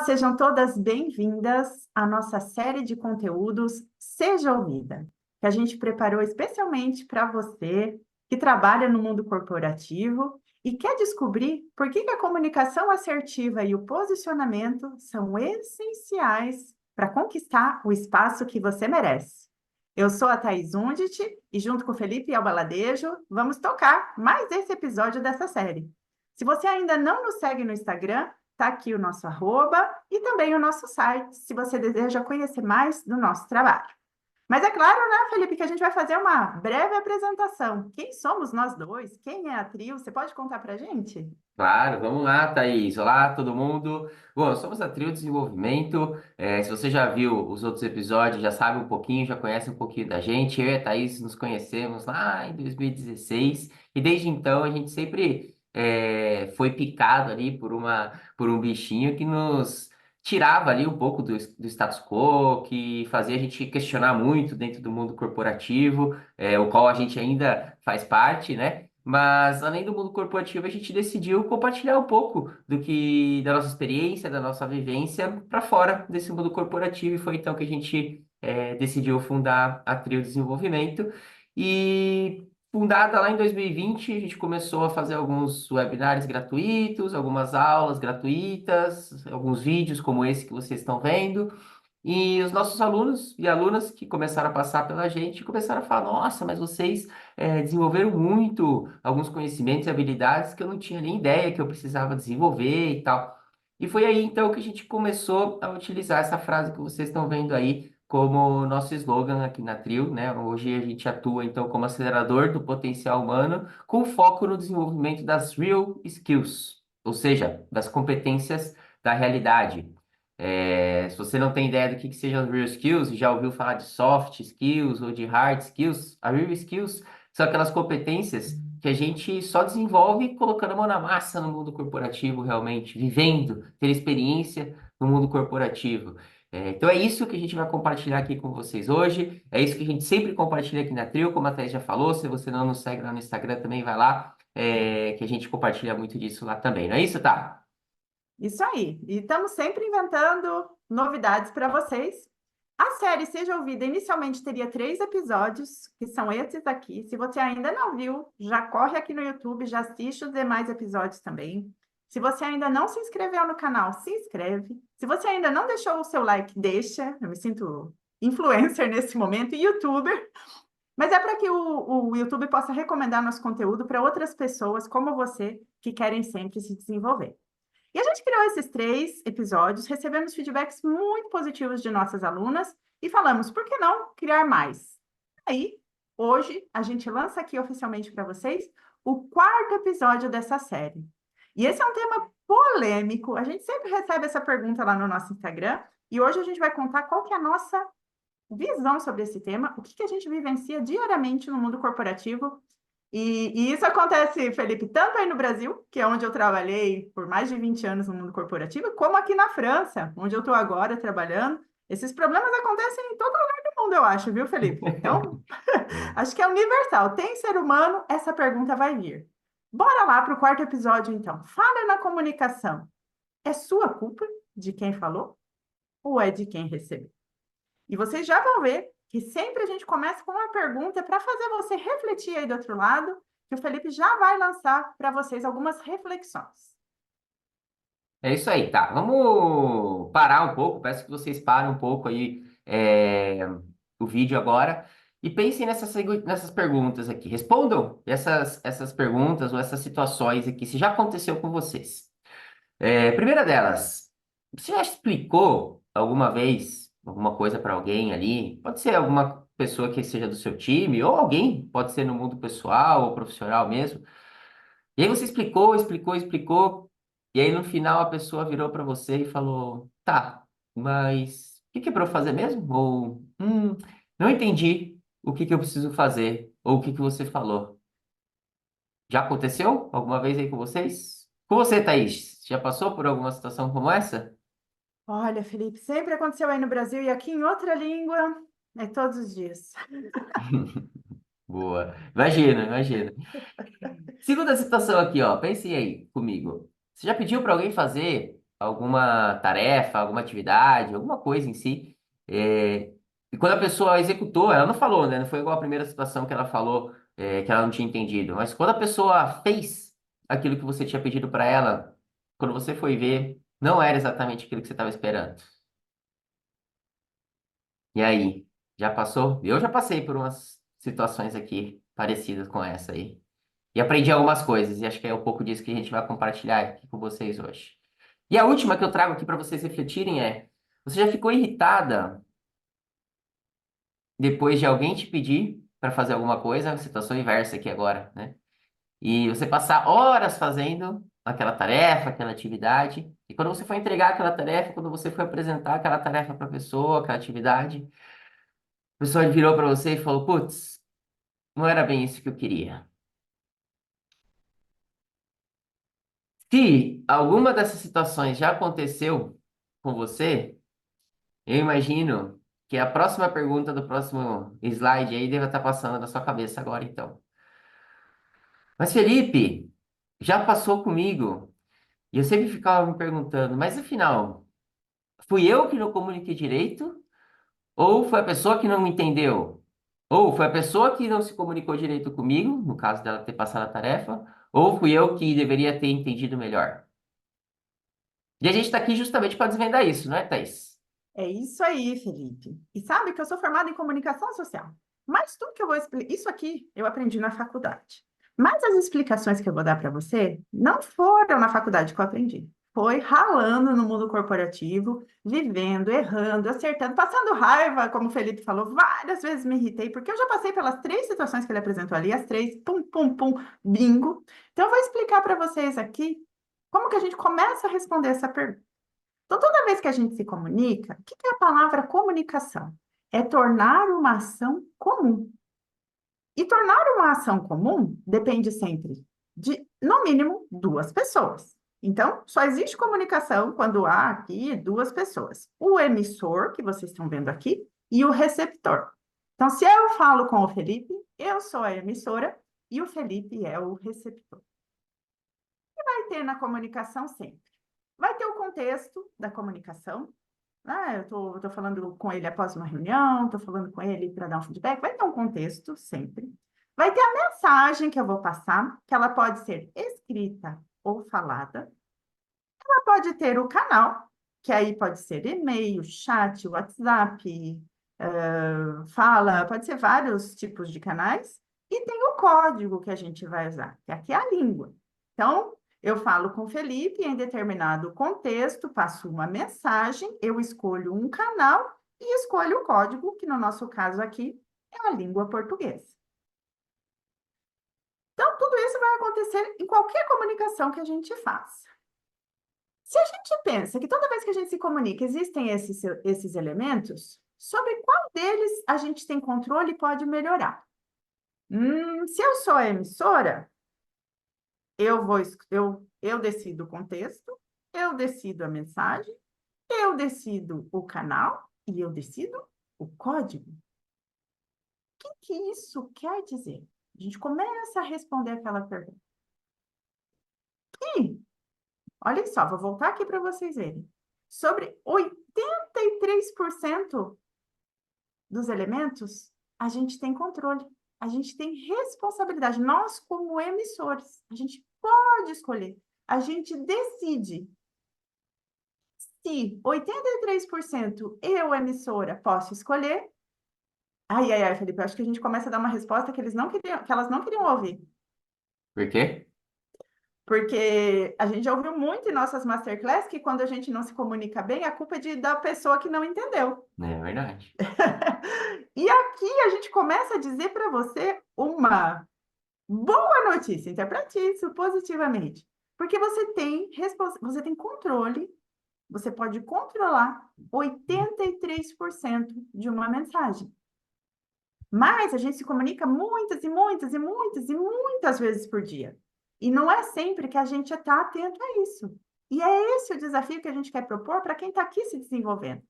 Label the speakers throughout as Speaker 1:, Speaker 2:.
Speaker 1: sejam todas bem-vindas à nossa série de conteúdos Seja Ouvida, que a gente preparou especialmente para você que trabalha no mundo corporativo e quer descobrir por que a comunicação assertiva e o posicionamento são essenciais para conquistar o espaço que você merece. Eu sou a Thaís Undit e, junto com o Felipe Albaladejo, vamos tocar mais esse episódio dessa série. Se você ainda não nos segue no Instagram, está aqui o nosso arroba e também o nosso site, se você deseja conhecer mais do nosso trabalho. Mas é claro, né, Felipe, que a gente vai fazer uma breve apresentação. Quem somos nós dois? Quem é a Trio? Você pode contar para a gente?
Speaker 2: Claro, vamos lá, Thaís. Olá, todo mundo. Bom, somos a Trio Desenvolvimento. Se você já viu os outros episódios, já sabe um pouquinho, já conhece um pouquinho da gente. Eu e a Thaís nos conhecemos lá em 2016 e desde então a gente sempre foi picado ali por um bichinho que nos tirava ali um pouco do status quo, que fazia a gente questionar muito dentro do mundo corporativo, o qual a gente ainda faz parte, né? Mas além do mundo corporativo, a gente decidiu compartilhar um pouco da nossa experiência, da nossa vivência para fora desse mundo corporativo. E foi então que a gente decidiu fundar a Trio Desenvolvimento. E fundada lá em 2020, a gente começou a fazer alguns webinars gratuitos, algumas aulas gratuitas, alguns vídeos como esse que vocês estão vendo. E os nossos alunos e alunas que começaram a passar pela gente começaram a falar: Nossa, mas vocês desenvolveram muito alguns conhecimentos e habilidades que eu não tinha nem ideia que eu precisava desenvolver e tal. E foi aí então que a gente começou a utilizar essa frase que vocês estão vendo aí como nosso slogan aqui na Trio, né? Hoje a gente atua então como acelerador do potencial humano com foco no desenvolvimento das real skills, ou seja, das competências da realidade. Se você não tem ideia do que sejam as real skills, e já ouviu falar de soft skills ou de hard skills, as real skills são aquelas competências que a gente só desenvolve colocando a mão na massa no mundo corporativo, realmente, vivendo, ter experiência no mundo corporativo. Então é isso que a gente vai compartilhar aqui com vocês hoje, é isso que a gente sempre compartilha aqui na Trio, como a Thais já falou. Se você não nos segue lá no Instagram, também vai lá, que a gente compartilha muito disso lá também, não é isso, tá?
Speaker 1: Isso aí. E estamos sempre inventando novidades para vocês. A série Seja Ouvida inicialmente teria 3 episódios, que são esses aqui. Se você ainda não viu, já corre aqui no YouTube, já assiste os demais episódios também. Se você ainda não se inscreveu no canal, se inscreve. Se você ainda não deixou o seu like, deixa. Eu me sinto influencer nesse momento e youtuber. Mas é para que o YouTube possa recomendar nosso conteúdo para outras pessoas como você, que querem sempre se desenvolver. E a gente criou esses 3 episódios, recebemos feedbacks muito positivos de nossas alunas e falamos, por que não criar mais? Aí, hoje, a gente lança aqui oficialmente para vocês o 4º episódio dessa série. E esse é um tema polêmico, a gente sempre recebe essa pergunta lá no nosso Instagram, e hoje a gente vai contar qual que é a nossa visão sobre esse tema, o que a gente vivencia diariamente no mundo corporativo. E isso acontece, Felipe, tanto aí no Brasil, que é onde eu trabalhei por mais de 20 anos no mundo corporativo, como aqui na França, onde eu estou agora trabalhando. Esses problemas acontecem em todo lugar do mundo, eu acho, viu, Felipe? Então, acho que é universal. Tem ser humano? Essa pergunta vai vir. Bora lá para o 4º episódio, então. Falha na comunicação. É sua culpa de quem falou ou é de quem recebeu? E vocês já vão ver que sempre a gente começa com uma pergunta para fazer você refletir aí do outro lado, que o Felipe já vai lançar para vocês algumas reflexões.
Speaker 2: É isso aí, tá. Vamos parar um pouco. Peço que vocês parem um pouco aí o vídeo agora e pensem nessas perguntas aqui. Respondam essas perguntas ou essas situações aqui, se já aconteceu com vocês. Primeira delas, você já explicou alguma vez alguma coisa para alguém ali? Pode ser alguma pessoa que seja do seu time ou alguém, pode ser no mundo pessoal ou profissional mesmo. E aí você explicou, explicou, explicou, e aí no final a pessoa virou para você e falou: Tá, mas o que que é para eu fazer mesmo? Ou, não entendi o que que eu preciso fazer, ou o que que você falou. Já aconteceu alguma vez aí com vocês? Com você, Thaís, já passou por alguma situação como essa?
Speaker 1: Olha, Felipe, sempre aconteceu aí no Brasil e aqui em outra língua, é todos os dias.
Speaker 2: Boa. Imagina, imagina. Segunda situação aqui, ó. Pense aí comigo. Você já pediu para alguém fazer alguma tarefa, alguma atividade, alguma coisa em si. É, e quando a pessoa executou, ela não falou, né? Não foi igual a primeira situação que ela falou, que ela não tinha entendido. Mas quando a pessoa fez aquilo que você tinha pedido para ela, quando você foi ver, não era exatamente aquilo que você estava esperando. E aí, já passou? Eu já passei por umas situações aqui parecidas com essa aí. E aprendi algumas coisas, e acho que é um pouco disso que a gente vai compartilhar aqui com vocês hoje. E a última que eu trago aqui para vocês refletirem é: você já ficou irritada depois de alguém te pedir para fazer alguma coisa? Situação inversa aqui agora, né? E você passar horas fazendo aquela tarefa, aquela atividade, e quando você for entregar aquela tarefa, quando você for apresentar aquela tarefa para a pessoa, aquela atividade, a pessoa virou para você e falou: putz, não era bem isso que eu queria. Se alguma dessas situações já aconteceu com você, eu imagino que a próxima pergunta do próximo slide aí deve estar passando na sua cabeça agora, então. Mas Felipe, já passou comigo e eu sempre ficava me perguntando, mas afinal, fui eu que não comuniquei direito? Ou foi a pessoa que não me entendeu? Ou foi a pessoa que não se comunicou direito comigo, no caso dela ter passado a tarefa? Ou fui eu que deveria ter entendido melhor? E a gente está aqui justamente para desvendar isso, não é, Thaís?
Speaker 1: É isso aí, Felipe. E sabe que eu sou formada em comunicação social. Mas tudo que eu vou explicar, isso aqui eu aprendi na faculdade. Mas as explicações que eu vou dar para você não foram na faculdade que eu aprendi. Foi ralando no mundo corporativo, vivendo, errando, acertando, passando raiva, como o Felipe falou, várias vezes me irritei, porque eu já passei pelas três situações que ele apresentou ali, as três, pum, pum, pum, bingo. Então, eu vou explicar para vocês aqui como que a gente começa a responder essa pergunta. Então, toda vez que a gente se comunica, o que é a palavra comunicação? É tornar uma ação comum. E tornar uma ação comum depende sempre de, no mínimo, duas pessoas. Então, só existe comunicação quando há aqui duas pessoas: o emissor, que vocês estão vendo aqui, e o receptor. Então, se eu falo com o Felipe, eu sou a emissora e o Felipe é o receptor. Vai ter na comunicação sempre. Vai ter o contexto da comunicação. Eu estou falando com ele após uma reunião, estou falando com ele para dar um feedback. Vai ter um contexto sempre. Vai ter a mensagem que eu vou passar, que ela pode ser escrita ou falada. Ela pode ter o canal, que aí pode ser e-mail, chat, WhatsApp, fala, pode ser vários tipos de canais. E tem o código que a gente vai usar, que aqui é a língua. Então, eu falo com o Felipe em determinado contexto, passo uma mensagem, eu escolho um canal e escolho o código, que no nosso caso aqui é a língua portuguesa. Então, tudo isso vai acontecer em qualquer comunicação que a gente faça. Se a gente pensa que toda vez que a gente se comunica existem esses elementos, sobre qual deles a gente tem controle e pode melhorar? Se eu sou a emissora, eu decido o contexto, eu decido a mensagem, eu decido o canal e eu decido o código. O que isso quer dizer? A gente começa a responder aquela pergunta. E, olha só, vou voltar aqui para vocês verem. Sobre 83% dos elementos, a gente tem controle, a gente tem responsabilidade. Nós, como emissores, a gente pode escolher, a gente decide. Se 83% eu, emissora, posso escolher, ai, Felipe, acho que a gente começa a dar uma resposta que elas não queriam ouvir.
Speaker 2: Por quê?
Speaker 1: Porque a gente já ouviu muito em nossas masterclass que quando a gente não se comunica bem, a culpa é da pessoa que não entendeu.
Speaker 2: É verdade.
Speaker 1: E aqui a gente começa a dizer para você uma boa notícia, interprete isso positivamente. Porque você tem controle, você pode controlar 83% de uma mensagem. Mas a gente se comunica muitas e muitas e muitas e muitas vezes por dia. E não é sempre que a gente está atento a isso. E é esse o desafio que a gente quer propor para quem está aqui se desenvolvendo.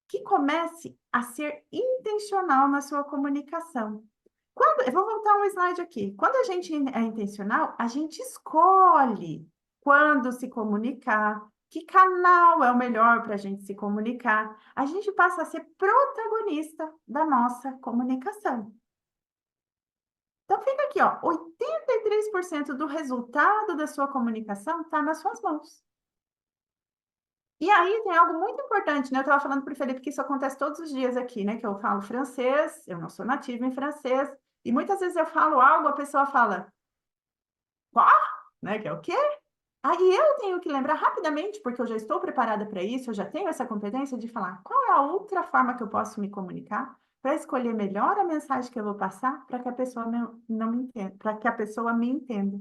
Speaker 1: Que comece a ser intencional na sua comunicação. Eu vou voltar um slide aqui. Quando a gente é intencional, a gente escolhe quando se comunicar, Que canal é o melhor para a gente se comunicar? A gente passa a ser protagonista da nossa comunicação. Então, fica aqui, ó, 83% do resultado da sua comunicação está nas suas mãos. E aí tem algo muito importante, né? Eu estava falando para o Felipe que isso acontece todos os dias aqui, né? Que eu falo francês, eu não sou nativa em francês, e muitas vezes eu falo algo, a pessoa fala, quá? Né? Que é o quê? Aí eu tenho que lembrar rapidamente, porque eu já estou preparada para isso, eu já tenho essa competência de falar qual é a outra forma que eu posso me comunicar para escolher melhor a mensagem que eu vou passar para que a pessoa não me entenda, para que a pessoa me entenda.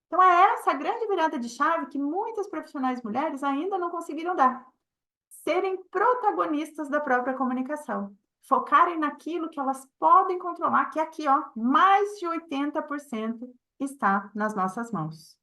Speaker 1: Então é essa a grande virada de chave que muitas profissionais mulheres ainda não conseguiram dar. Serem protagonistas da própria comunicação. Focarem naquilo que elas podem controlar, que aqui, ó, mais de 80% está nas nossas mãos.